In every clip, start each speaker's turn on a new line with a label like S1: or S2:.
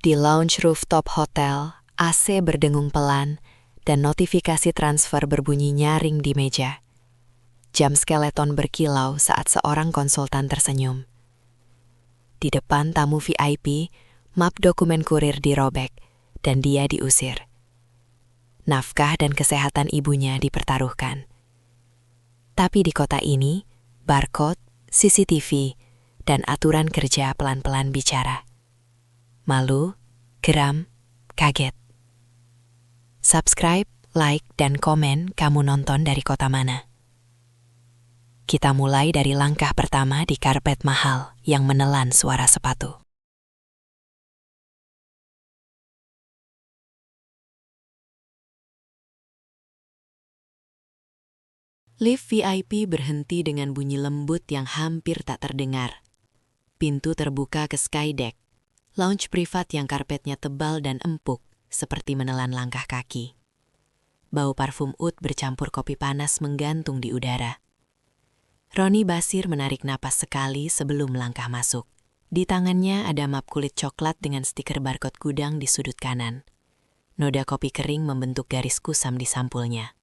S1: Di lounge rooftop hotel, AC berdengung pelan, dan notifikasi transfer berbunyi nyaring di meja. Jam skeleton berkilau saat seorang konsultan tersenyum. Di depan tamu VIP, map dokumen kurir dirobek, dan dia diusir. Nafkah dan kesehatan ibunya dipertaruhkan. Tapi di kota ini, barcode, CCTV, dan aturan kerja pelan-pelan bicara. Malu, geram, kaget. Subscribe, like, dan komen kamu nonton dari kota mana. Kita mulai dari langkah pertama di karpet mahal yang menelan suara sepatu. Lift VIP berhenti dengan bunyi lembut yang hampir tak terdengar. Pintu terbuka ke skydeck, lounge privat yang karpetnya tebal dan empuk, seperti menelan langkah kaki. Bau parfum oud bercampur kopi panas menggantung di udara. Roni Basir menarik napas sekali sebelum langkah masuk. Di tangannya ada map kulit coklat dengan stiker barcode gudang di sudut kanan. Noda kopi kering membentuk garis kusam di sampulnya.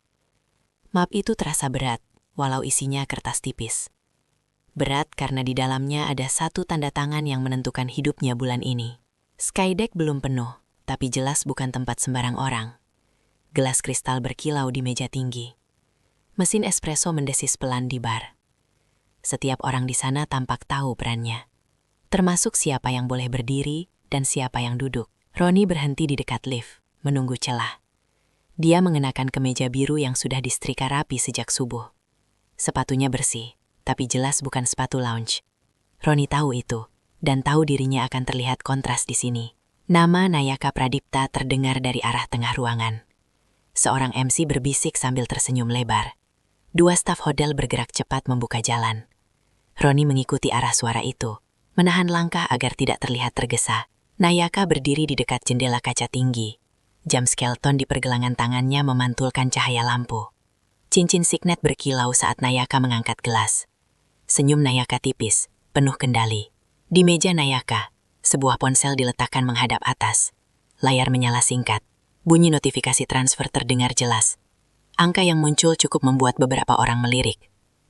S1: Map itu terasa berat, walau isinya kertas tipis. Berat karena di dalamnya ada satu tanda tangan yang menentukan hidupnya bulan ini. Skydeck belum penuh, tapi jelas bukan tempat sembarang orang. Gelas kristal berkilau di meja tinggi. Mesin espresso mendesis pelan di bar. Setiap orang di sana tampak tahu perannya. Termasuk siapa yang boleh berdiri dan siapa yang duduk. Roni berhenti di dekat lift, menunggu celah. Dia mengenakan kemeja biru yang sudah disetrika rapi sejak subuh. Sepatunya bersih, tapi jelas bukan sepatu lounge. Roni tahu itu, dan tahu dirinya akan terlihat kontras di sini. Nama Nayaka Pradipta terdengar dari arah tengah ruangan. Seorang MC berbisik sambil tersenyum lebar. Dua staf hotel bergerak cepat membuka jalan. Roni mengikuti arah suara itu, menahan langkah agar tidak terlihat tergesa. Nayaka berdiri di dekat jendela kaca tinggi. Jam skeleton di pergelangan tangannya memantulkan cahaya lampu. Cincin signet berkilau saat Nayaka mengangkat gelas. Senyum Nayaka tipis, penuh kendali. Di meja Nayaka, sebuah ponsel diletakkan menghadap atas. Layar menyala singkat. Bunyi notifikasi transfer terdengar jelas. Angka yang muncul cukup membuat beberapa orang melirik.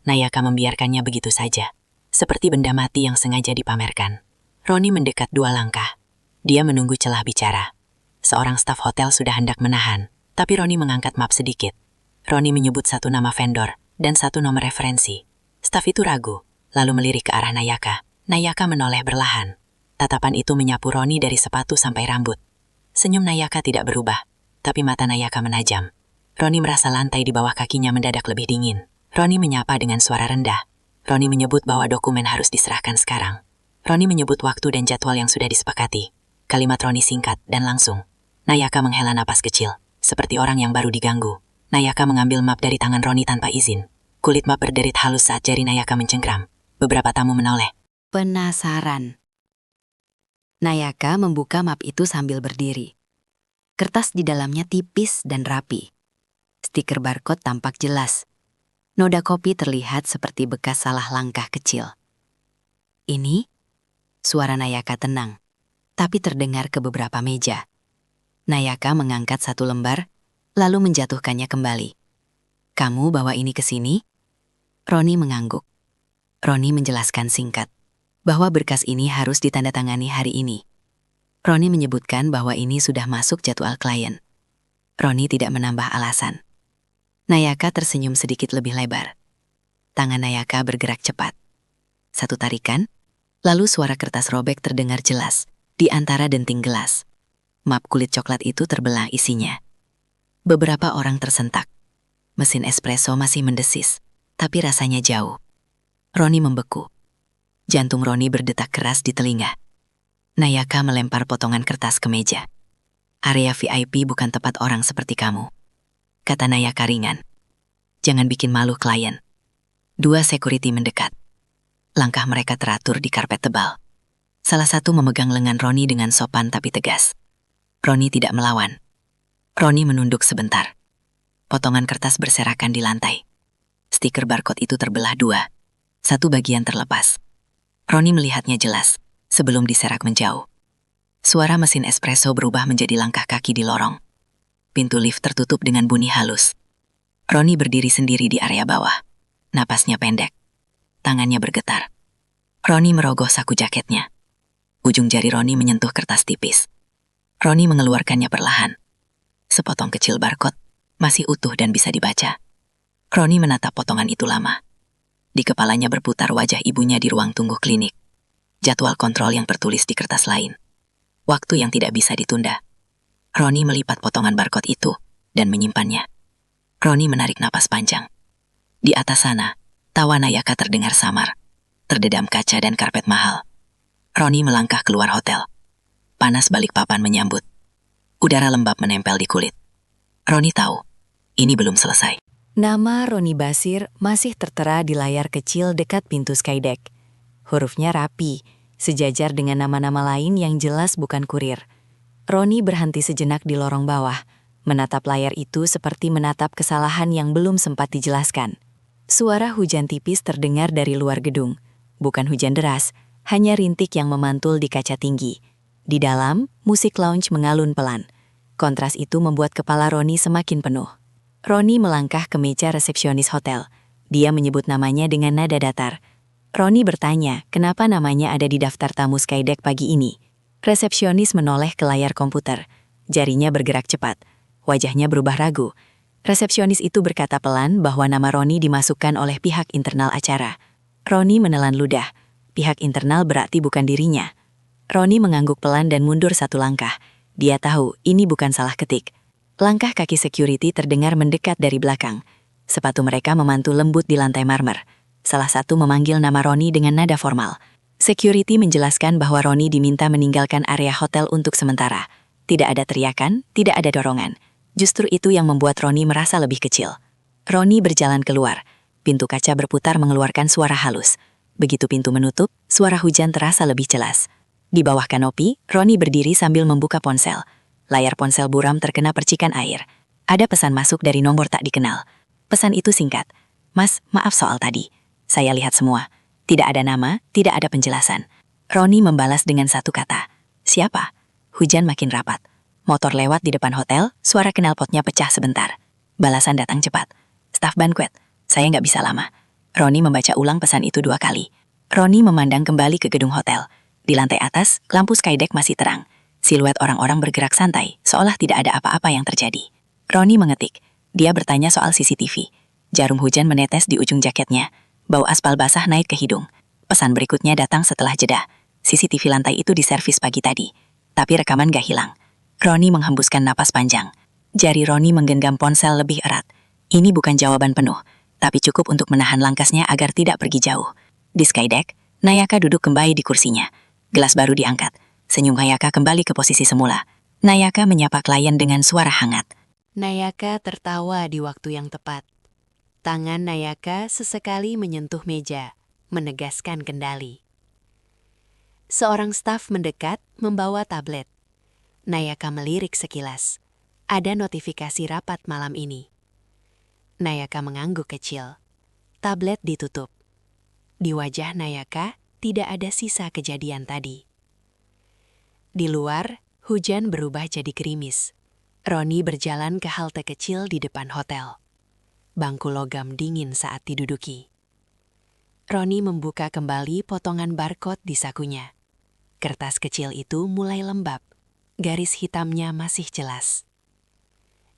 S1: Nayaka membiarkannya begitu saja, seperti benda mati yang sengaja dipamerkan. Roni mendekat 2 langkah. Dia menunggu celah bicara. Seorang staf hotel sudah hendak menahan, tapi Roni mengangkat map sedikit. Roni menyebut satu nama vendor dan satu nomor referensi. Staf itu ragu, lalu melirik ke arah Nayaka. Nayaka menoleh berlahan. Tatapan itu menyapu Roni dari sepatu sampai rambut. Senyum Nayaka tidak berubah, tapi mata Nayaka menajam. Roni merasa lantai di bawah kakinya mendadak lebih dingin. Roni menyapa dengan suara rendah. Roni menyebut bahwa dokumen harus diserahkan sekarang. Roni menyebut waktu dan jadwal yang sudah disepakati. Kalimat Roni singkat dan langsung. Nayaka menghela napas kecil, seperti orang yang baru diganggu. Nayaka mengambil map dari tangan Roni tanpa izin. Kulit map berderit halus saat jari Nayaka mencengkram. Beberapa tamu menoleh.
S2: Penasaran. Nayaka membuka map itu sambil berdiri. Kertas di dalamnya tipis dan rapi. Stiker barcode tampak jelas. Noda kopi terlihat seperti bekas salah langkah kecil. Ini? Suara Nayaka tenang, tapi terdengar ke beberapa meja. Nayaka mengangkat satu lembar, lalu menjatuhkannya kembali. Kamu bawa ini ke sini? Roni mengangguk. Roni menjelaskan singkat, bahwa berkas ini harus ditandatangani hari ini. Roni menyebutkan bahwa ini sudah masuk jadwal klien. Roni tidak menambah alasan. Nayaka tersenyum sedikit lebih lebar. Tangan Nayaka bergerak cepat. Satu tarikan, lalu suara kertas robek terdengar jelas di antara denting gelas. Map kulit coklat itu terbelah isinya. Beberapa orang tersentak. Mesin espresso masih mendesis, tapi rasanya jauh. Roni membeku. Jantung Roni berdetak keras di telinga. Nayaka melempar potongan kertas ke meja. Area VIP bukan tempat orang seperti kamu, kata Nayaka ringan. Jangan bikin malu klien. 2 security mendekat. Langkah mereka teratur di karpet tebal. Salah satu memegang lengan Roni dengan sopan tapi tegas. Roni tidak melawan. Roni menunduk sebentar. Potongan kertas berserakan di lantai. Stiker barcode itu terbelah 2. Satu bagian terlepas. Roni melihatnya jelas, sebelum diserak menjauh. Suara mesin espresso berubah menjadi langkah kaki di lorong. Pintu lift tertutup dengan bunyi halus. Roni berdiri sendiri di area bawah. Napasnya pendek. Tangannya bergetar. Roni merogoh saku jaketnya. Ujung jari Roni menyentuh kertas tipis. Roni mengeluarkannya perlahan. Sepotong kecil barcode, masih utuh dan bisa dibaca. Roni menatap potongan itu lama. Di kepalanya berputar wajah ibunya di ruang tunggu klinik. Jadwal kontrol yang tertulis di kertas lain. Waktu yang tidak bisa ditunda. Roni melipat potongan barcode itu dan menyimpannya. Roni menarik napas panjang. Di atas sana, tawa Nayaka terdengar samar. Terdedam kaca dan karpet mahal. Roni melangkah keluar hotel. Panas Balikpapan menyambut. Udara lembab menempel di kulit. Roni tahu, ini belum selesai.
S1: Nama Roni Basir masih tertera di layar kecil dekat pintu Skydeck. Hurufnya rapi, sejajar dengan nama-nama lain yang jelas bukan kurir. Roni berhenti sejenak di lorong bawah, menatap layar itu seperti menatap kesalahan yang belum sempat dijelaskan. Suara hujan tipis terdengar dari luar gedung. Bukan hujan deras, hanya rintik yang memantul di kaca tinggi. Di dalam, musik lounge mengalun pelan. Kontras itu membuat kepala Roni semakin penuh. Roni melangkah ke meja resepsionis hotel. Dia menyebut namanya dengan nada datar. Roni bertanya, kenapa namanya ada di daftar tamu Skydeck pagi ini. Resepsionis menoleh ke layar komputer. Jarinya bergerak cepat. Wajahnya berubah ragu. Resepsionis itu berkata pelan bahwa nama Roni dimasukkan oleh pihak internal acara. Roni menelan ludah. Pihak internal berarti bukan dirinya. Roni mengangguk pelan dan mundur satu langkah. Dia tahu ini bukan salah ketik. Langkah kaki security terdengar mendekat dari belakang. Sepatu mereka memantul lembut di lantai marmer. Salah satu memanggil nama Roni dengan nada formal. Security menjelaskan bahwa Roni diminta meninggalkan area hotel untuk sementara. Tidak ada teriakan, tidak ada dorongan. Justru itu yang membuat Roni merasa lebih kecil. Roni berjalan keluar. Pintu kaca berputar mengeluarkan suara halus. Begitu pintu menutup, suara hujan terasa lebih jelas. Di bawah kanopi, Roni berdiri sambil membuka ponsel. Layar ponsel buram terkena percikan air. Ada pesan masuk dari nomor tak dikenal. Pesan itu singkat. Mas, maaf soal tadi. Saya lihat semua. Tidak ada nama, tidak ada penjelasan. Roni membalas dengan satu kata. Siapa? Hujan makin rapat. Motor lewat di depan hotel, suara knalpotnya pecah sebentar. Balasan datang cepat. Staf banquet. Saya nggak bisa lama. Roni membaca ulang pesan itu 2 kali. Roni memandang kembali ke gedung hotel. Di lantai atas, lampu Skydeck masih terang. Siluet orang-orang bergerak santai, seolah tidak ada apa-apa yang terjadi. Roni mengetik. Dia bertanya soal CCTV. Jarum hujan menetes di ujung jaketnya. Bau aspal basah naik ke hidung. Pesan berikutnya datang setelah jeda. CCTV lantai itu diservis pagi tadi. Tapi rekaman gak hilang. Roni menghembuskan napas panjang. Jari Roni menggenggam ponsel lebih erat. Ini bukan jawaban penuh, tapi cukup untuk menahan langkasnya agar tidak pergi jauh. Di Skydeck, Nayaka duduk kembali di kursinya. Gelas baru diangkat. Senyum Nayaka kembali ke posisi semula. Nayaka menyapa klien dengan suara hangat. Nayaka tertawa di waktu yang tepat. Tangan Nayaka sesekali menyentuh meja, menegaskan kendali. Seorang staf mendekat membawa tablet. Nayaka melirik sekilas. Ada notifikasi rapat malam ini. Nayaka mengangguk kecil. Tablet ditutup. Di wajah Nayaka tidak ada sisa kejadian tadi. Di luar, hujan berubah jadi gerimis. Roni berjalan ke halte kecil di depan hotel. Bangku logam dingin saat diduduki. Roni membuka kembali potongan barcode di sakunya. Kertas kecil itu mulai lembab. Garis hitamnya masih jelas.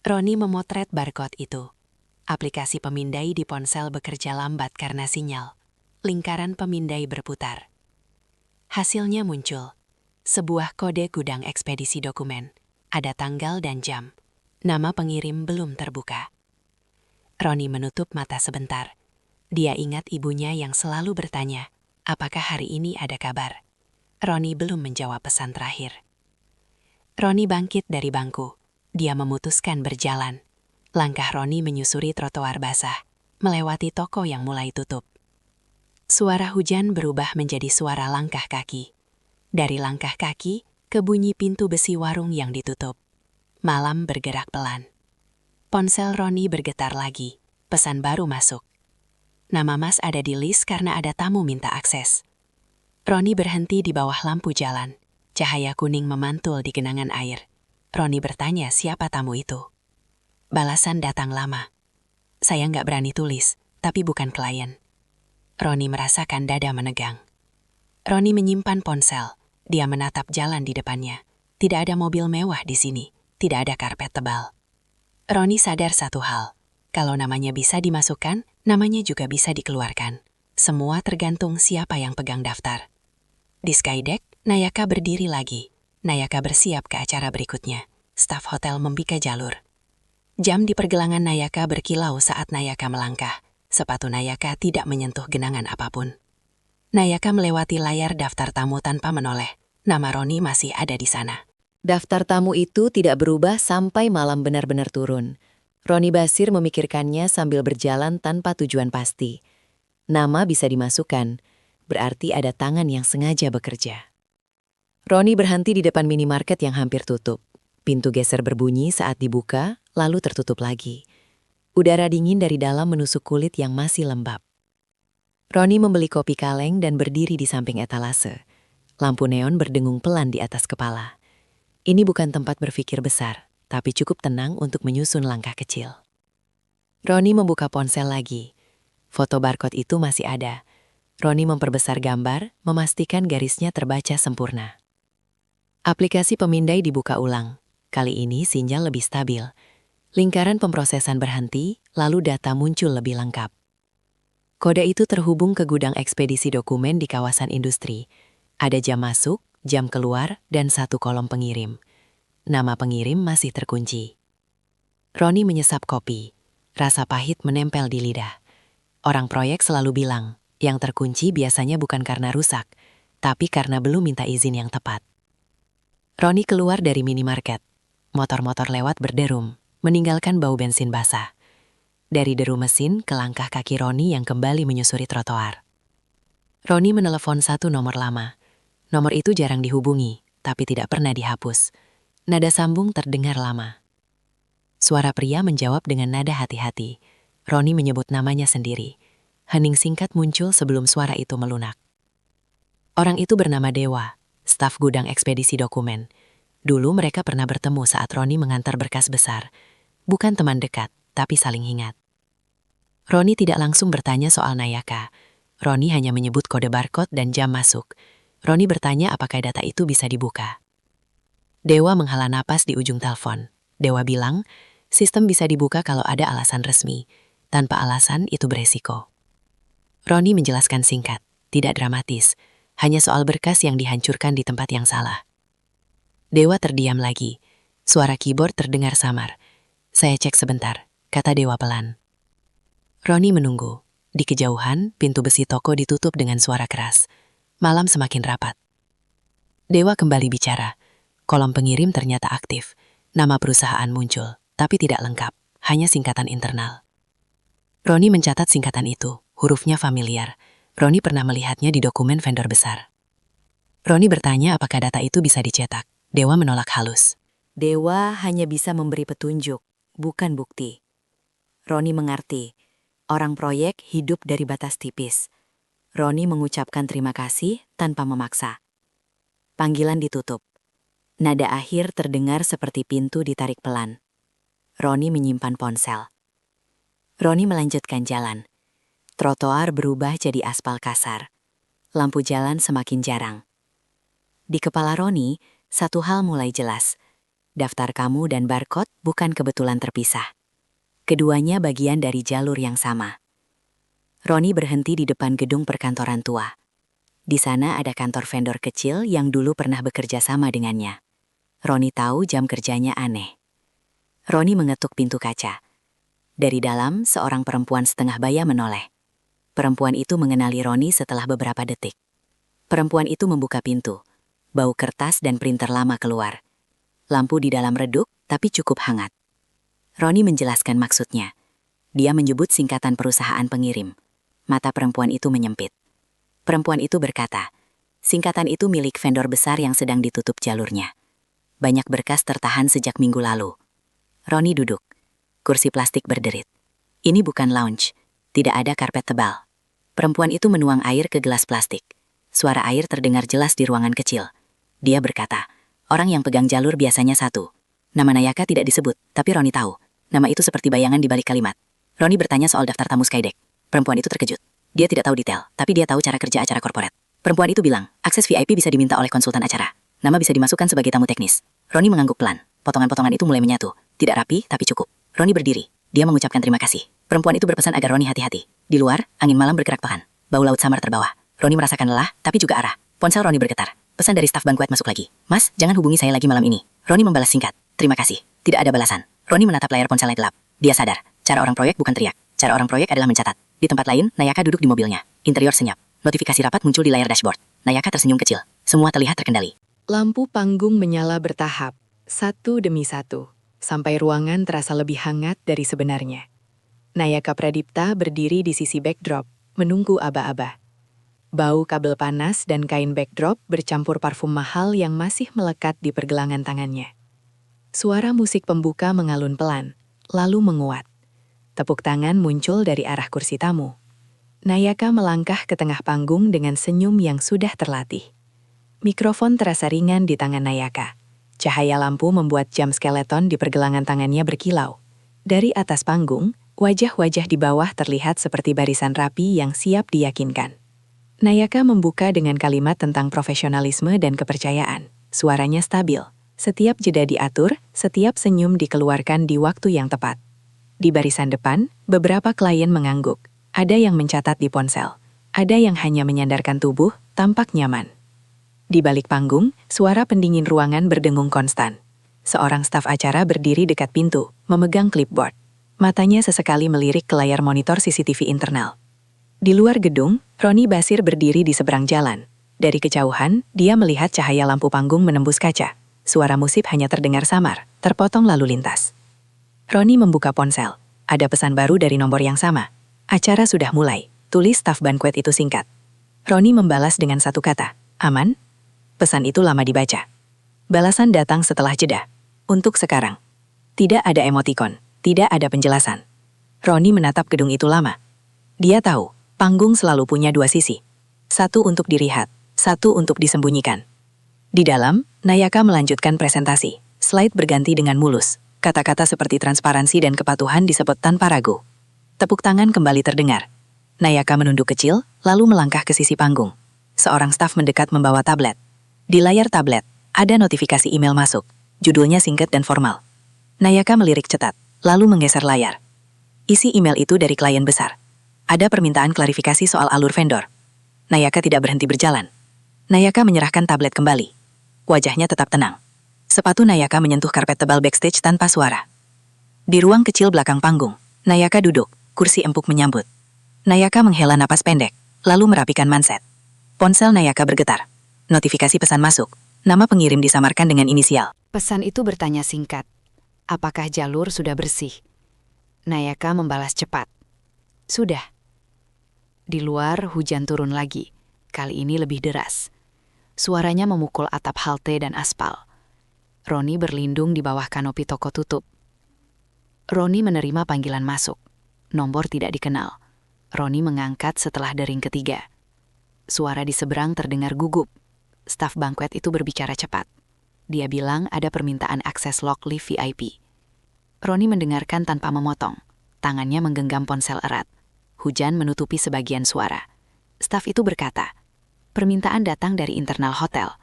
S1: Roni memotret barcode itu. Aplikasi pemindai di ponsel bekerja lambat karena sinyal. Lingkaran pemindai berputar. Hasilnya muncul. Sebuah kode gudang ekspedisi dokumen. Ada tanggal dan jam. Nama pengirim belum terbuka. Roni menutup mata sebentar. Dia ingat ibunya yang selalu bertanya, apakah hari ini ada kabar? Roni belum menjawab pesan terakhir. Roni bangkit dari bangku. Dia memutuskan berjalan. Langkah Roni menyusuri trotoar basah, melewati toko yang mulai tutup. Suara hujan berubah menjadi suara langkah kaki. Dari langkah kaki ke bunyi pintu besi warung yang ditutup. Malam bergerak pelan. Ponsel Roni bergetar lagi. Pesan baru masuk. Nama Mas ada di list karena ada tamu minta akses. Roni berhenti di bawah lampu jalan. Cahaya kuning memantul di genangan air. Roni bertanya siapa tamu itu. Balasan datang lama. Saya nggak berani tulis, tapi bukan klien. Roni merasakan dada menegang. Roni menyimpan ponsel. Dia menatap jalan di depannya. Tidak ada mobil mewah di sini. Tidak ada karpet tebal. Roni sadar satu hal. Kalau namanya bisa dimasukkan, namanya juga bisa dikeluarkan. Semua tergantung siapa yang pegang daftar. Di Skydeck, Nayaka berdiri lagi. Nayaka bersiap ke acara berikutnya. Staf hotel membika jalur. Jam di pergelangan Nayaka berkilau saat Nayaka melangkah. Sepatu Nayaka tidak menyentuh genangan apapun. Nayaka melewati layar daftar tamu tanpa menoleh. Nama Roni masih ada di sana.
S2: Daftar tamu itu tidak berubah sampai malam benar-benar turun. Roni Basir memikirkannya sambil berjalan tanpa tujuan pasti. Nama bisa dimasukkan, berarti ada tangan yang sengaja bekerja. Roni berhenti di depan minimarket yang hampir tutup. Pintu geser berbunyi saat dibuka, lalu tertutup lagi. Udara dingin dari dalam menusuk kulit yang masih lembab. Roni membeli kopi kaleng dan berdiri di samping etalase. Lampu neon berdengung pelan di atas kepala. Ini bukan tempat berpikir besar, tapi cukup tenang untuk menyusun langkah kecil. Roni membuka ponsel lagi. Foto barcode itu masih ada. Roni memperbesar gambar, memastikan garisnya terbaca sempurna. Aplikasi pemindai dibuka ulang. Kali ini sinyal lebih stabil. Lingkaran pemrosesan berhenti, lalu data muncul lebih lengkap. Kode itu terhubung ke gudang ekspedisi dokumen di kawasan industri. Ada jam masuk, jam keluar, dan satu kolom pengirim. Nama pengirim masih terkunci. Roni menyesap kopi. Rasa pahit menempel di lidah. Orang proyek selalu bilang, yang terkunci biasanya bukan karena rusak, tapi karena belum minta izin yang tepat. Roni keluar dari minimarket. Motor-motor lewat berderum, meninggalkan bau bensin basah. Dari deru mesin ke langkah kaki Roni yang kembali menyusuri trotoar. Roni menelepon satu nomor lama. Nomor itu jarang dihubungi, tapi tidak pernah dihapus. Nada sambung terdengar lama. Suara pria menjawab dengan nada hati-hati. Roni menyebut namanya sendiri. Hening singkat muncul sebelum suara itu melunak. Orang itu bernama Dewa, staf gudang ekspedisi dokumen. Dulu mereka pernah bertemu saat Roni mengantar berkas besar. Bukan teman dekat, tapi saling ingat. Roni tidak langsung bertanya soal Nayaka. Roni hanya menyebut kode barcode dan jam masuk. Roni bertanya apakah data itu bisa dibuka. Dewa menghela napas di ujung telepon. Dewa bilang, sistem bisa dibuka kalau ada alasan resmi. Tanpa alasan itu beresiko. Roni menjelaskan singkat, tidak dramatis. Hanya soal berkas yang dihancurkan di tempat yang salah. Dewa terdiam lagi. Suara keyboard terdengar samar. Saya cek sebentar, kata Dewa pelan. Roni menunggu. Di kejauhan, pintu besi toko ditutup dengan suara keras. Malam semakin rapat. Dewa kembali bicara. Kolom pengirim ternyata aktif. Nama perusahaan muncul, tapi tidak lengkap. Hanya singkatan internal. Roni mencatat singkatan itu. Hurufnya familiar. Roni pernah melihatnya di dokumen vendor besar. Roni bertanya apakah data itu bisa dicetak. Dewa menolak halus. Dewa hanya bisa memberi petunjuk, bukan bukti. Roni mengerti. Orang proyek hidup dari batas tipis. Roni mengucapkan terima kasih tanpa memaksa. Panggilan ditutup. Nada akhir terdengar seperti pintu ditarik pelan. Roni menyimpan ponsel. Roni melanjutkan jalan. Trotoar berubah jadi aspal kasar. Lampu jalan semakin jarang. Di kepala Roni, satu hal mulai jelas. Daftar kamu dan barcode bukan kebetulan terpisah. Keduanya bagian dari jalur yang sama. Roni berhenti di depan gedung perkantoran tua. Di sana ada kantor vendor kecil yang dulu pernah bekerja sama dengannya. Roni tahu jam kerjanya aneh. Roni mengetuk pintu kaca. Dari dalam, seorang perempuan setengah baya menoleh. Perempuan itu mengenali Roni setelah beberapa detik. Perempuan itu membuka pintu. Bau kertas dan printer lama keluar. Lampu di dalam redup, tapi cukup hangat. Roni menjelaskan maksudnya. Dia menyebut singkatan perusahaan pengirim. Mata perempuan itu menyempit. Perempuan itu berkata, singkatan itu milik vendor besar yang sedang ditutup jalurnya. Banyak berkas tertahan sejak minggu lalu. Roni duduk. Kursi plastik berderit. Ini bukan lounge. Tidak ada karpet tebal. Perempuan itu menuang air ke gelas plastik. Suara air terdengar jelas di ruangan kecil. Dia berkata, orang yang pegang jalur biasanya satu. Nama Nayaka tidak disebut, tapi Roni tahu. Nama itu seperti bayangan di balik kalimat. Roni bertanya soal daftar tamu Skydeck. Perempuan itu terkejut. Dia tidak tahu detail, tapi dia tahu cara kerja acara korporat. Perempuan itu bilang, akses VIP bisa diminta oleh konsultan acara. Nama bisa dimasukkan sebagai tamu teknis. Roni mengangguk pelan. Potongan-potongan itu mulai menyatu. Tidak rapi, tapi cukup. Roni berdiri. Dia mengucapkan terima kasih. Perempuan itu berpesan agar Roni hati-hati. Di luar, angin malam bergerak pekan. Bau laut samar terbawah. Roni merasakan lelah, tapi juga arah. Ponsel Roni bergetar. Pesan dari staf banquet masuk lagi. Mas, jangan hubungi saya lagi malam ini. Roni membalas singkat. Terima kasih. Tidak ada balasan. Roni menatap layar ponselnya gelap. Dia sadar. Cara orang proyek bukan teriak. Cara orang proyek adalah mencatat. Di tempat lain, Nayaka duduk di mobilnya. Interior senyap. Notifikasi rapat muncul di layar dashboard. Nayaka tersenyum kecil. Semua terlihat terkendali.
S1: Lampu panggung menyala bertahap, satu demi satu, sampai ruangan terasa lebih hangat dari sebenarnya. Nayaka Pradipta berdiri di sisi backdrop, menunggu aba-aba. Bau kabel panas dan kain backdrop bercampur parfum mahal yang masih melekat di pergelangan tangannya. Suara musik pembuka mengalun pelan, lalu menguat. Tepuk tangan muncul dari arah kursi tamu. Nayaka melangkah ke tengah panggung dengan senyum yang sudah terlatih. Mikrofon terasa ringan di tangan Nayaka. Cahaya lampu membuat jam skeleton di pergelangan tangannya berkilau. Dari atas panggung, wajah-wajah di bawah terlihat seperti barisan rapi yang siap diyakinkan. Nayaka membuka dengan kalimat tentang profesionalisme dan kepercayaan. Suaranya stabil. Setiap jeda diatur, setiap senyum dikeluarkan di waktu yang tepat. Di barisan depan, beberapa klien mengangguk. Ada yang mencatat di ponsel. Ada yang hanya menyandarkan tubuh, tampak nyaman. Di balik panggung, suara pendingin ruangan berdengung konstan. Seorang staf acara berdiri dekat pintu, memegang clipboard. Matanya sesekali melirik ke layar monitor CCTV internal. Di luar gedung, Roni Basir berdiri di seberang jalan. Dari kejauhan, dia melihat cahaya lampu panggung menembus kaca. Suara musik hanya terdengar samar, terpotong lalu lintas. Roni membuka ponsel. Ada pesan baru dari nomor yang sama. Acara sudah mulai, tulis staf banquet itu singkat. Roni membalas dengan satu kata, aman? Pesan itu lama dibaca. Balasan datang setelah jeda. Untuk sekarang. Tidak ada emotikon, tidak ada penjelasan. Roni menatap gedung itu lama. Dia tahu, panggung selalu punya dua sisi. Satu untuk dilihat, satu untuk disembunyikan. Di dalam, Nayaka melanjutkan presentasi. Slide berganti dengan mulus. Kata-kata seperti transparansi dan kepatuhan disebut tanpa ragu. Tepuk tangan kembali terdengar. Nayaka menunduk kecil, lalu melangkah ke sisi panggung. Seorang staf mendekat membawa tablet. Di layar tablet, ada notifikasi email masuk. Judulnya singkat dan formal. Nayaka melirik cetat, lalu menggeser layar. Isi email itu dari klien besar. Ada permintaan klarifikasi soal alur vendor. Nayaka tidak berhenti berjalan. Nayaka menyerahkan tablet kembali. Wajahnya tetap tenang. Sepatu Nayaka menyentuh karpet tebal backstage tanpa suara. Di ruang kecil belakang panggung, Nayaka duduk, kursi empuk menyambut. Nayaka menghela napas pendek, lalu merapikan manset. Ponsel Nayaka bergetar. Notifikasi pesan masuk. Nama pengirim disamarkan dengan inisial. Pesan itu bertanya singkat. Apakah jalur sudah bersih? Nayaka membalas cepat. Sudah. Di luar hujan turun lagi. Kali ini lebih deras. Suaranya memukul atap halte dan aspal. Roni berlindung di bawah kanopi toko tutup. Roni menerima panggilan masuk. Nomor tidak dikenal. Roni mengangkat setelah dering ketiga. Suara di seberang terdengar gugup. Staf banquet itu berbicara cepat. Dia bilang ada permintaan akses log lift VIP. Roni mendengarkan tanpa memotong. Tangannya menggenggam ponsel erat. Hujan menutupi sebagian suara. Staf itu berkata, permintaan datang dari internal hotel.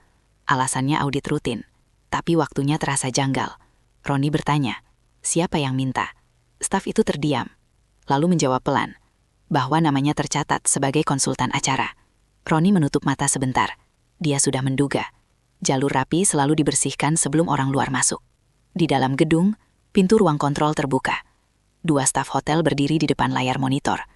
S1: Alasannya audit rutin. Tapi waktunya terasa janggal. Roni bertanya, siapa yang minta? Staf itu terdiam. Lalu menjawab pelan, bahwa namanya tercatat sebagai konsultan acara. Roni menutup mata sebentar. Dia sudah menduga. Jalur rapi selalu dibersihkan sebelum orang luar masuk. Di dalam gedung, pintu ruang kontrol terbuka. Dua staf hotel berdiri di depan layar monitor.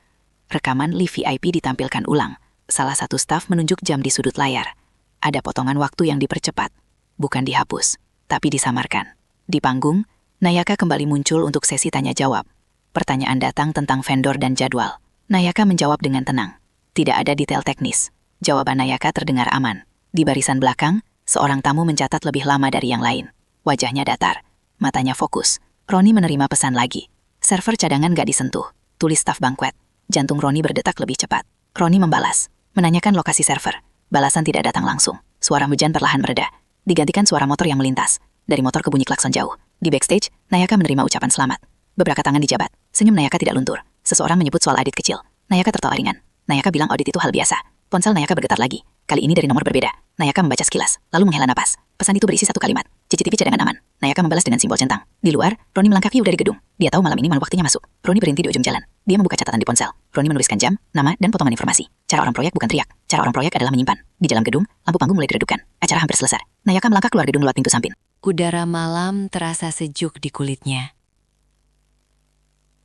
S1: Rekaman lift VIP ditampilkan ulang. Salah satu staf menunjuk jam di sudut layar. Ada potongan waktu yang dipercepat. Bukan dihapus, tapi disamarkan. Di panggung, Nayaka kembali muncul untuk sesi tanya-jawab. Pertanyaan datang tentang vendor dan jadwal. Nayaka menjawab dengan tenang. Tidak ada detail teknis. Jawaban Nayaka terdengar aman. Di barisan belakang, seorang tamu mencatat lebih lama dari yang lain. Wajahnya datar. Matanya fokus. Roni menerima pesan lagi. Server cadangan gak disentuh. Tulis staf banquet. Jantung Roni berdetak lebih cepat. Roni membalas. Menanyakan lokasi server. Balasan tidak datang langsung. Suara hujan perlahan mereda.
S2: digantikan suara motor yang melintas. Dari motor ke bunyi klakson jauh. Di backstage, Nayaka menerima ucapan selamat. Beberapa tangan dijabat. Senyum Nayaka tidak luntur. Seseorang menyebut soal audit kecil. Nayaka tertawa ringan. Nayaka bilang audit itu hal biasa. Ponsel Nayaka bergetar lagi. Kali ini dari nomor berbeda. Nayaka membaca sekilas, lalu menghela napas. Pesan itu berisi satu kalimat. CCTV cadangan aman. Nayaka membalas dengan simbol centang. Di luar, Roni melangkah dari gedung. Dia tahu malam ini malam waktunya masuk. Roni berhenti di ujung jalan. Dia membuka catatan di ponsel. Roni menuliskan jam, nama, dan potongan informasi. Cara orang proyek bukan teriak. Cara orang proyek adalah menyimpan. Di dalam gedung, lampu panggung mulai diredupkan. Acara hampir selesai. Nayaka melangkah keluar gedung lewat pintu samping.
S1: Udara malam terasa sejuk di kulitnya.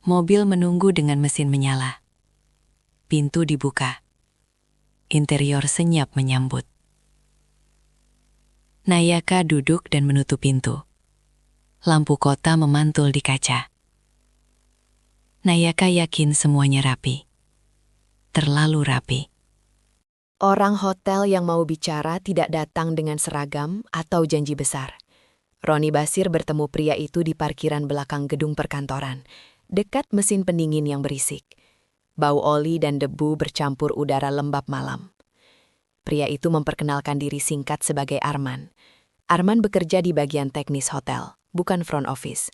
S1: Mobil menunggu dengan mesin menyala. Pintu dibuka. Interior senyap menyambut. Nayaka duduk dan menutup pintu. Lampu kota memantul di kaca. Nayaka yakin semuanya rapi. Terlalu rapi.
S3: Orang hotel yang mau bicara tidak datang dengan seragam atau janji besar. Roni Basir bertemu pria itu di parkiran belakang gedung perkantoran, dekat mesin pendingin yang berisik. Bau oli dan debu bercampur udara lembab malam. Pria itu memperkenalkan diri singkat sebagai Arman. Arman bekerja di bagian teknis hotel, bukan front office.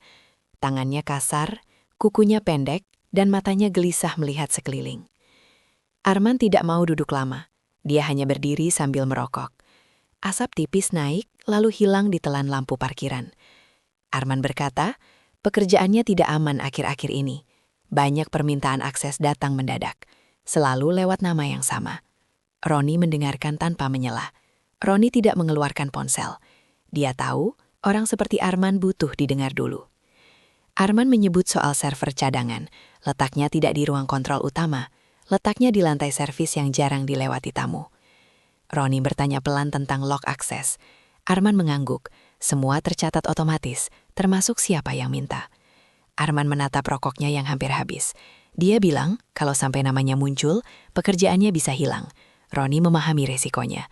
S3: Tangannya kasar, kukunya pendek, dan matanya gelisah melihat sekeliling. Arman tidak mau duduk lama. Dia hanya berdiri sambil merokok. Asap tipis naik, lalu hilang ditelan lampu parkiran. Arman berkata, pekerjaannya tidak aman akhir-akhir ini. Banyak permintaan akses datang mendadak, selalu lewat nama yang sama. Roni mendengarkan tanpa menyelah. Roni tidak mengeluarkan ponsel. Dia tahu orang seperti Arman butuh didengar dulu. Arman menyebut soal server cadangan. Letaknya tidak di ruang kontrol utama. Letaknya di lantai servis yang jarang dilewati tamu. Roni bertanya pelan tentang log akses. Arman mengangguk. Semua tercatat otomatis, termasuk siapa yang minta. Arman menatap rokoknya yang hampir habis. Dia bilang kalau sampai namanya muncul, pekerjaannya bisa hilang. Roni memahami resikonya.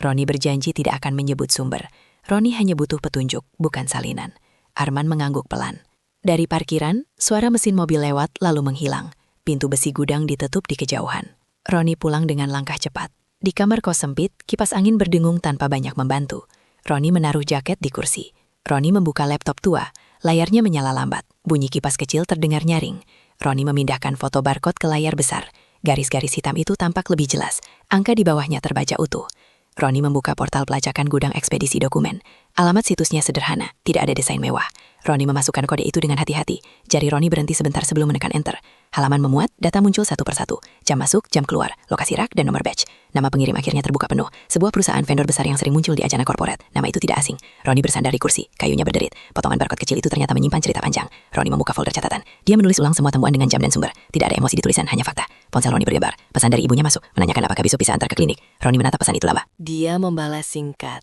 S3: Roni berjanji tidak akan menyebut sumber. Roni hanya butuh petunjuk, bukan salinan. Arman mengangguk pelan. Dari parkiran, suara mesin mobil lewat lalu menghilang. Pintu besi gudang ditutup di kejauhan. Roni pulang dengan langkah cepat. Di kamar kos sempit, kipas angin berdengung tanpa banyak membantu. Roni menaruh jaket di kursi. Roni membuka laptop tua. Layarnya menyala lambat. Bunyi kipas kecil terdengar nyaring. Roni memindahkan foto barcode ke layar besar. Garis-garis hitam itu tampak lebih jelas. Angka di bawahnya terbaca utuh. Roni membuka portal pelacakan gudang ekspedisi dokumen. Alamat situsnya sederhana, tidak ada desain mewah. Roni memasukkan kode itu dengan hati-hati. Jari Roni berhenti sebentar sebelum menekan enter. Halaman memuat, data muncul satu persatu. Jam masuk, jam keluar, lokasi rak, dan nomor batch. Nama pengirim akhirnya terbuka penuh. Sebuah perusahaan vendor besar yang sering muncul di ajana korporat. Nama itu tidak asing. Roni bersandar di kursi, kayunya berderit. Potongan barcode kecil itu ternyata menyimpan cerita panjang. Roni membuka folder catatan. Dia menulis ulang semua temuan dengan jam dan sumber. Tidak ada emosi di tulisan, hanya fakta. Ponsel Roni berdebar. Pesan dari ibunya masuk, menanyakan apakah besok bisa antar ke klinik. Roni menatap pesan itu laba.
S1: Dia membalas singkat.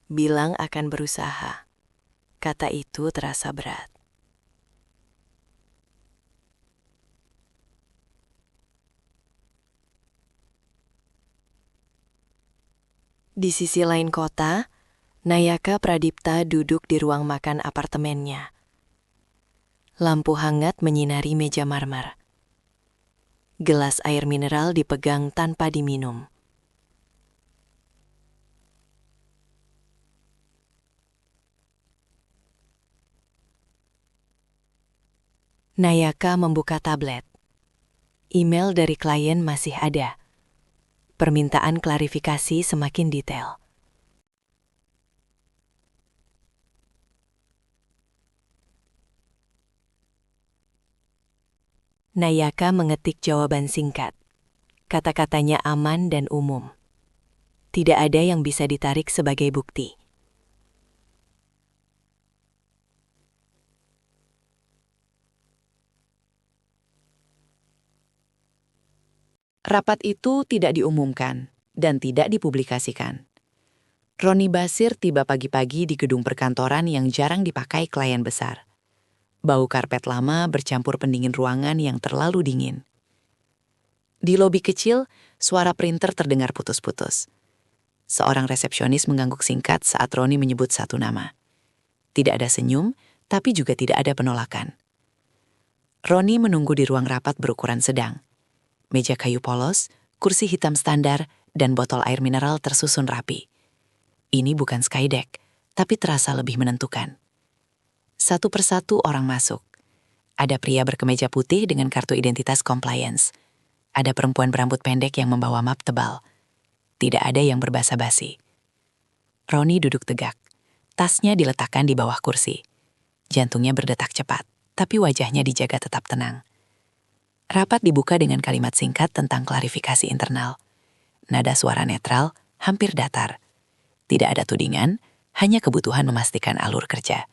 S1: Bilang akan berusaha. Kata itu terasa berat. Di sisi lain kota, Nayaka Pradipta duduk di ruang makan apartemennya. Lampu hangat menyinari meja marmer. Gelas air mineral dipegang tanpa diminum. Nayaka membuka tablet. Email dari klien masih ada. Permintaan klarifikasi semakin detail. Nayaka mengetik jawaban singkat. Kata-katanya aman dan umum. Tidak ada yang bisa ditarik sebagai bukti.
S4: Rapat itu tidak diumumkan dan tidak dipublikasikan. Roni Basir tiba pagi-pagi di gedung perkantoran yang jarang dipakai klien besar. Bau karpet lama bercampur pendingin ruangan yang terlalu dingin. Di lobi kecil, suara printer terdengar putus-putus. Seorang resepsionis mengangguk singkat saat Roni menyebut satu nama. Tidak ada senyum, tapi juga tidak ada penolakan. Roni menunggu di ruang rapat berukuran sedang. Meja kayu polos, kursi hitam standar, dan botol air mineral tersusun rapi. Ini bukan Skydeck, tapi terasa lebih menentukan. Satu persatu orang masuk. Ada pria berkemeja putih dengan kartu identitas compliance. Ada perempuan berambut pendek yang membawa map tebal. Tidak ada yang berbasa-basi. Roni duduk tegak. Tasnya diletakkan di bawah kursi. Jantungnya berdetak cepat, tapi wajahnya dijaga tetap tenang. Rapat dibuka dengan kalimat singkat tentang klarifikasi internal. Nada suara netral, hampir datar. Tidak ada tudingan, hanya kebutuhan memastikan alur kerja.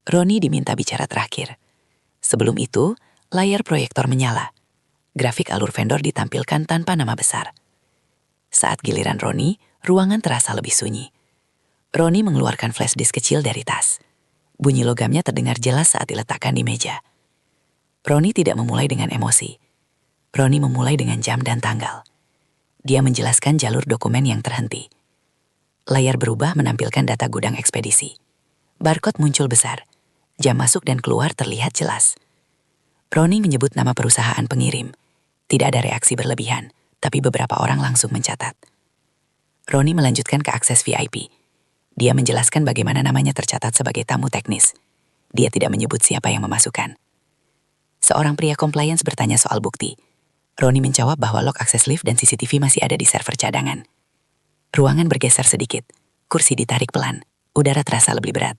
S4: Roni diminta bicara terakhir. Sebelum itu, layar proyektor menyala. Grafik alur vendor ditampilkan tanpa nama besar. Saat giliran Roni, ruangan terasa lebih sunyi. Roni mengeluarkan flash disk kecil dari tas. Bunyi logamnya terdengar jelas saat diletakkan di meja. Roni tidak memulai dengan emosi. Roni memulai dengan jam dan tanggal. Dia menjelaskan jalur dokumen yang terhenti. Layar berubah menampilkan data gudang ekspedisi. Barcode muncul besar. Jam masuk dan keluar terlihat jelas. Roni menyebut nama perusahaan pengirim. Tidak ada reaksi berlebihan, tapi beberapa orang langsung mencatat. Roni melanjutkan ke akses VIP. Dia menjelaskan bagaimana namanya tercatat sebagai tamu teknis. Dia tidak menyebut siapa yang memasukkan. Seorang pria compliance bertanya soal bukti. Roni menjawab bahwa log akses lift dan CCTV masih ada di server cadangan. Ruangan bergeser sedikit. Kursi ditarik pelan. Udara terasa lebih berat.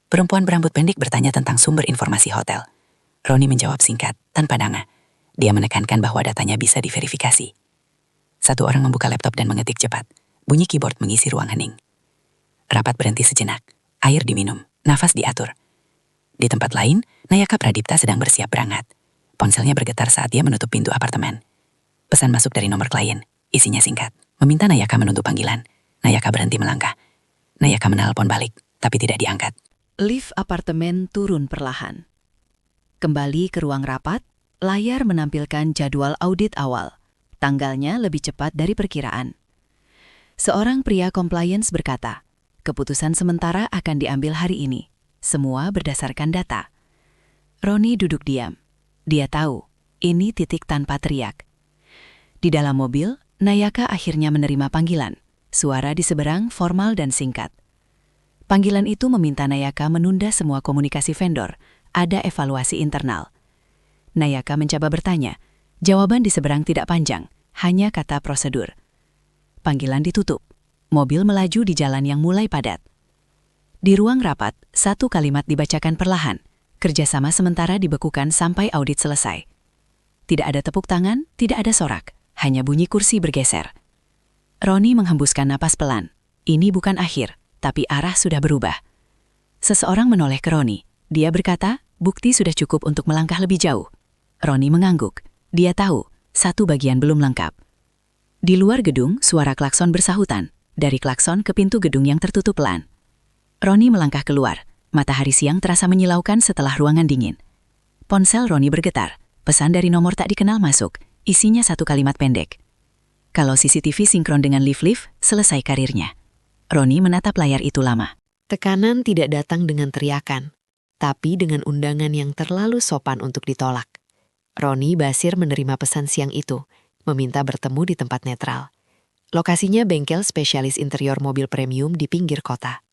S4: Perempuan berambut pendek bertanya tentang sumber informasi hotel. Roni menjawab singkat, tanpa danga. Dia menekankan bahwa datanya bisa diverifikasi. Satu orang membuka laptop dan mengetik cepat. Bunyi keyboard mengisi ruang hening. Rapat berhenti sejenak. Air diminum. Nafas diatur. Di tempat lain, Nayaka Pradipta sedang bersiap berangkat. Ponselnya bergetar saat dia menutup pintu apartemen. Pesan masuk dari nomor klien. Isinya singkat. Meminta Nayaka menunggu panggilan. Nayaka berhenti melangkah. Nayaka menelpon balik, tapi tidak diangkat.
S2: Lift apartemen turun perlahan. Kembali ke ruang rapat, layar menampilkan jadwal audit awal. Tanggalnya lebih cepat dari perkiraan. Seorang pria compliance berkata, keputusan sementara akan diambil hari ini. Semua berdasarkan data. Roni duduk diam. Dia tahu, ini titik tanpa teriak. Di dalam mobil, Nayaka akhirnya menerima panggilan. Suara di seberang formal dan singkat. Panggilan itu meminta Nayaka menunda semua komunikasi vendor. Ada evaluasi internal. Nayaka mencoba bertanya. Jawaban di seberang tidak panjang, hanya kata prosedur. Panggilan ditutup. Mobil melaju di jalan yang mulai padat. Di ruang rapat, satu kalimat dibacakan perlahan. Kerjasama sementara dibekukan sampai audit selesai. Tidak ada tepuk tangan, tidak ada sorak. Hanya bunyi kursi bergeser. Roni menghembuskan napas pelan. Ini bukan akhir, tapi arah sudah berubah. Seseorang menoleh ke Roni. Dia berkata, bukti sudah cukup untuk melangkah lebih jauh. Roni mengangguk. Dia tahu, satu bagian belum lengkap. Di luar gedung, suara klakson bersahutan. Dari klakson ke pintu gedung yang tertutup pelan. Roni melangkah keluar. Matahari siang terasa menyilaukan setelah ruangan dingin. Ponsel Roni bergetar. Pesan dari nomor tak dikenal masuk. Isinya satu kalimat pendek. Kalau CCTV sinkron dengan lift-lift, selesai karirnya. Roni menatap layar itu lama.
S3: Tekanan tidak datang dengan teriakan, tapi dengan undangan yang terlalu sopan untuk ditolak. Roni Basir menerima pesan siang itu, meminta bertemu di tempat netral. Lokasinya bengkel spesialis interior mobil premium di pinggir kota.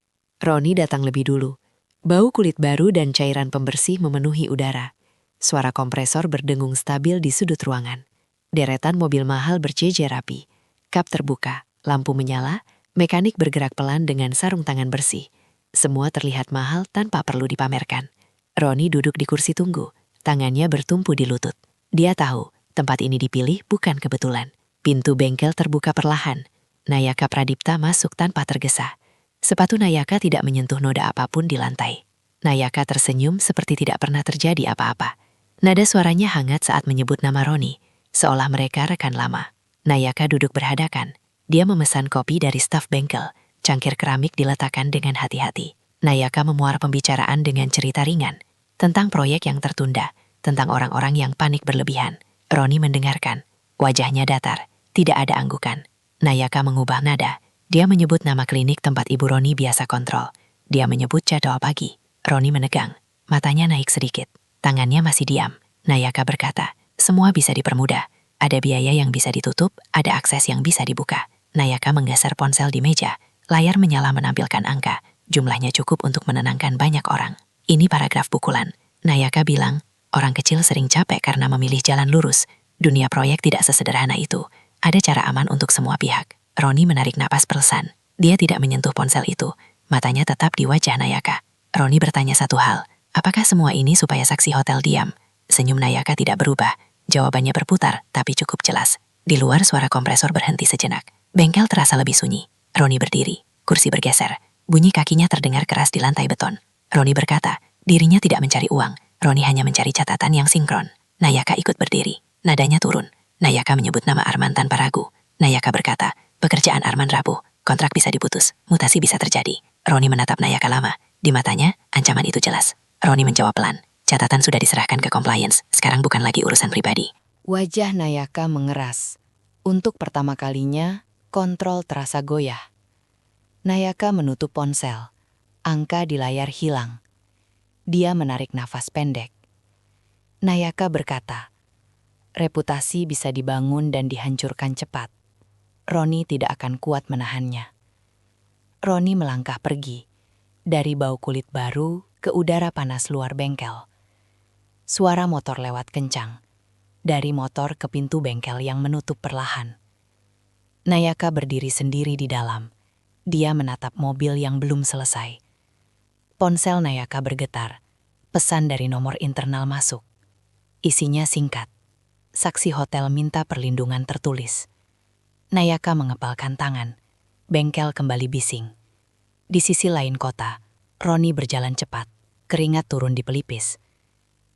S3: Roni datang lebih dulu. Bau kulit baru dan cairan pembersih memenuhi udara. Suara kompresor berdengung stabil di sudut ruangan. Deretan mobil mahal berjejer rapi. Kap terbuka, lampu menyala, mekanik bergerak pelan dengan sarung tangan bersih. Semua terlihat mahal tanpa perlu dipamerkan. Roni duduk di kursi tunggu, tangannya bertumpu di lutut. Dia tahu, tempat ini dipilih bukan kebetulan. Pintu bengkel terbuka perlahan. Nayaka Pradipta masuk tanpa tergesa. Sepatu Nayaka tidak menyentuh noda apapun di lantai. Nayaka tersenyum seperti tidak pernah terjadi apa-apa. Nada suaranya hangat saat menyebut nama Roni. Seolah mereka rekan lama. Nayaka duduk berhadakan. Dia memesan kopi dari staf bengkel. Cangkir keramik diletakkan dengan hati-hati. Nayaka memuara pembicaraan dengan cerita ringan. Tentang proyek yang tertunda. Tentang orang-orang yang panik berlebihan. Roni mendengarkan. Wajahnya datar. Tidak ada anggukan. Nayaka mengubah nada. Dia menyebut nama klinik tempat Ibu Roni biasa kontrol. Dia menyebut jadwal pagi. Roni menegang. Matanya naik sedikit. Tangannya masih diam. Nayaka berkata, semua bisa dipermudah. Ada biaya yang bisa ditutup, ada akses yang bisa dibuka. Nayaka menggeser ponsel di meja,
S2: Layar menyala menampilkan angka. Jumlahnya cukup untuk menenangkan banyak orang. Ini paragraf pukulan. Nayaka bilang, orang kecil sering capek karena memilih jalan lurus. Dunia proyek tidak sesederhana itu. Ada cara aman untuk semua pihak. Roni menarik napas perlahan. Dia tidak menyentuh ponsel itu. Matanya tetap di wajah Nayaka. Roni bertanya satu hal. Apakah semua ini supaya saksi hotel diam? Senyum Nayaka tidak berubah. Jawabannya berputar, tapi cukup jelas. Di luar suara kompresor berhenti sejenak. Bengkel terasa lebih sunyi. Roni berdiri. Kursi bergeser. Bunyi kakinya terdengar keras di lantai beton. Roni berkata, dirinya tidak mencari uang. Roni hanya mencari catatan yang sinkron. Nayaka ikut berdiri. Nadanya turun. Nayaka menyebut nama Arman tanpa ragu. Nayaka berkata, pekerjaan Arman rapuh. Kontrak bisa diputus. Mutasi bisa terjadi. Roni menatap Nayaka lama. Di matanya, ancaman itu jelas. Roni menjawab pelan. Catatan sudah diserahkan ke compliance. Sekarang bukan lagi urusan pribadi.
S3: Wajah Nayaka mengeras. Untuk pertama kalinya, kontrol terasa goyah. Nayaka menutup ponsel. Angka di layar hilang. Dia menarik nafas pendek. Nayaka berkata, reputasi bisa dibangun dan dihancurkan cepat. Roni tidak akan kuat menahannya. Roni melangkah pergi. Dari bau kulit baru ke udara panas luar bengkel. Suara motor lewat kencang. Dari motor ke pintu bengkel yang menutup perlahan. Nayaka berdiri sendiri di dalam. Dia menatap mobil yang belum selesai. Ponsel Nayaka bergetar. Pesan dari nomor internal masuk. Isinya singkat. Saksi hotel minta perlindungan tertulis. Nayaka mengepalkan tangan. Bengkel kembali bising. Di sisi lain kota, Roni berjalan cepat. Keringat turun di pelipis.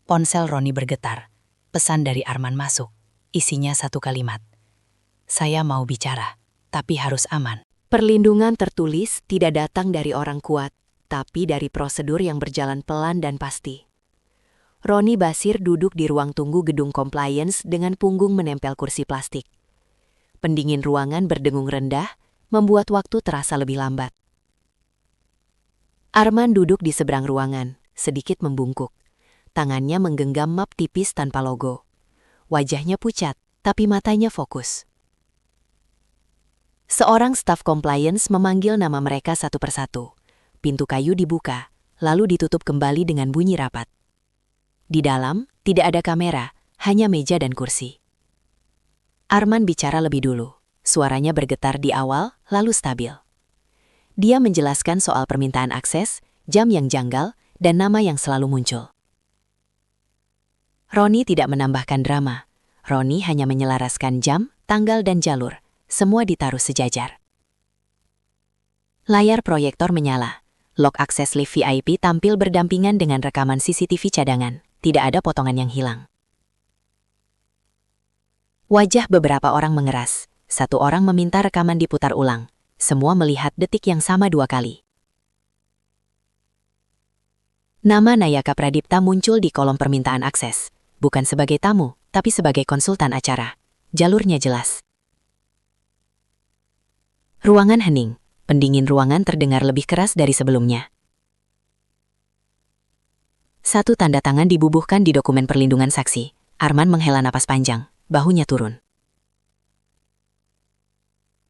S3: Ponsel Roni bergetar. Pesan dari Arman masuk. Isinya satu kalimat. Saya mau bicara, tapi harus aman.
S1: Perlindungan tertulis tidak datang dari orang kuat, tapi dari prosedur yang berjalan pelan dan pasti. Roni Basir duduk di ruang tunggu gedung compliance dengan punggung menempel kursi plastik. Pendingin ruangan berdengung rendah, membuat waktu terasa lebih lambat. Arman duduk di seberang ruangan, sedikit membungkuk. Tangannya menggenggam map tipis tanpa logo. Wajahnya pucat, tapi matanya fokus. Seorang staf compliance memanggil nama mereka satu persatu. Pintu kayu dibuka, lalu ditutup kembali dengan bunyi rapat. Di dalam, tidak ada kamera, hanya meja dan kursi. Arman bicara lebih dulu. Suaranya bergetar di awal, lalu stabil. Dia menjelaskan soal permintaan akses, jam yang janggal, dan nama yang selalu muncul. Roni tidak menambahkan drama. Roni hanya menyelaraskan jam, tanggal, dan jalur. Semua ditaruh sejajar. Layar proyektor menyala. Log akses lift VIP tampil berdampingan dengan rekaman CCTV cadangan. Tidak ada potongan yang hilang. Wajah beberapa orang mengeras. Satu orang meminta rekaman diputar ulang. Semua melihat detik yang sama 2 kali. Nama Nayaka Pradipta muncul di kolom permintaan akses. Bukan sebagai tamu, tapi sebagai konsultan acara. Jalurnya jelas. Ruangan hening. Pendingin ruangan terdengar lebih keras dari sebelumnya. Satu tanda tangan dibubuhkan di dokumen perlindungan saksi. Arman menghela napas panjang. Bahunya turun.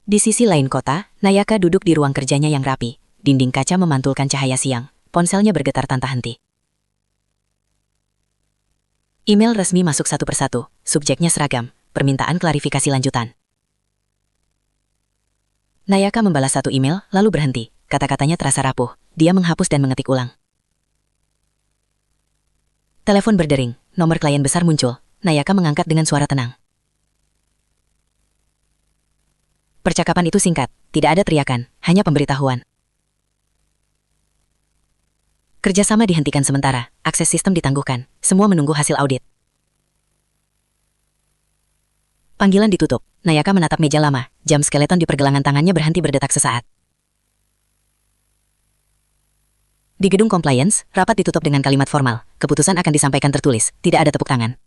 S1: Di sisi lain kota, Nayaka duduk di ruang kerjanya yang rapi. Dinding kaca memantulkan cahaya siang. Ponselnya bergetar tanpa henti. Email resmi masuk satu persatu. Subjeknya seragam. Permintaan klarifikasi lanjutan. Nayaka membalas satu email, lalu berhenti. Kata-katanya terasa rapuh. Dia menghapus dan mengetik ulang. Telepon berdering. Nomor klien besar muncul. Nayaka mengangkat dengan suara tenang. Percakapan itu singkat, tidak ada teriakan, hanya pemberitahuan. Kerjasama dihentikan sementara, akses sistem ditangguhkan, semua menunggu hasil audit. Panggilan ditutup, Nayaka menatap meja lama, jam skeleton di pergelangan tangannya berhenti berdetak sesaat. Di gedung compliance, rapat ditutup dengan kalimat formal, keputusan akan disampaikan tertulis, tidak ada tepuk tangan.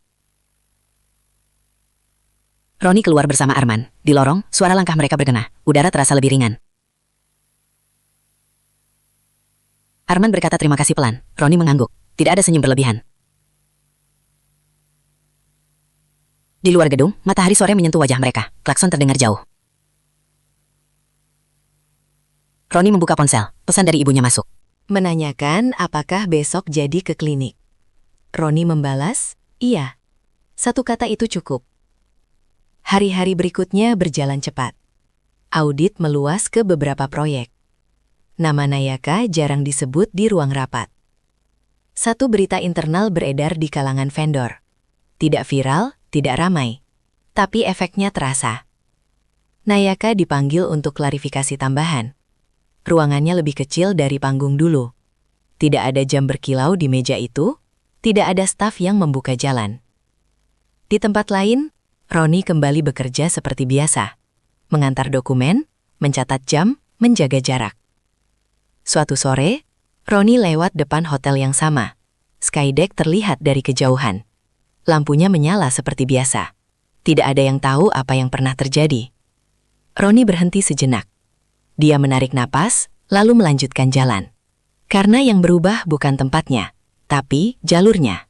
S1: Roni keluar bersama Arman. Di lorong, suara langkah mereka bergema. Udara terasa lebih ringan. Arman berkata terima kasih pelan. Roni mengangguk. Tidak ada senyum berlebihan. Di luar gedung, matahari sore menyentuh wajah mereka. Klakson terdengar jauh.
S2: Roni membuka ponsel, pesan dari ibunya masuk.
S1: Menanyakan apakah besok jadi ke klinik. Roni membalas, iya. Satu kata itu cukup. Hari-hari berikutnya berjalan cepat. Audit meluas ke beberapa proyek. Nama Nayaka jarang disebut di ruang rapat. Satu berita internal beredar di kalangan vendor. Tidak viral, tidak ramai. Tapi efeknya terasa. Nayaka dipanggil untuk klarifikasi tambahan. Ruangannya lebih kecil dari panggung dulu. Tidak ada jam berkilau di meja itu, tidak ada staf yang membuka jalan. Di tempat lain, Roni kembali bekerja seperti biasa. Mengantar dokumen, mencatat jam, menjaga jarak. Suatu sore, Roni lewat depan hotel yang sama. Skydeck terlihat dari kejauhan. Lampunya menyala seperti biasa. Tidak ada yang tahu apa yang pernah terjadi. Roni berhenti sejenak. Dia menarik napas, lalu melanjutkan jalan. Karena yang berubah bukan tempatnya, tapi jalurnya.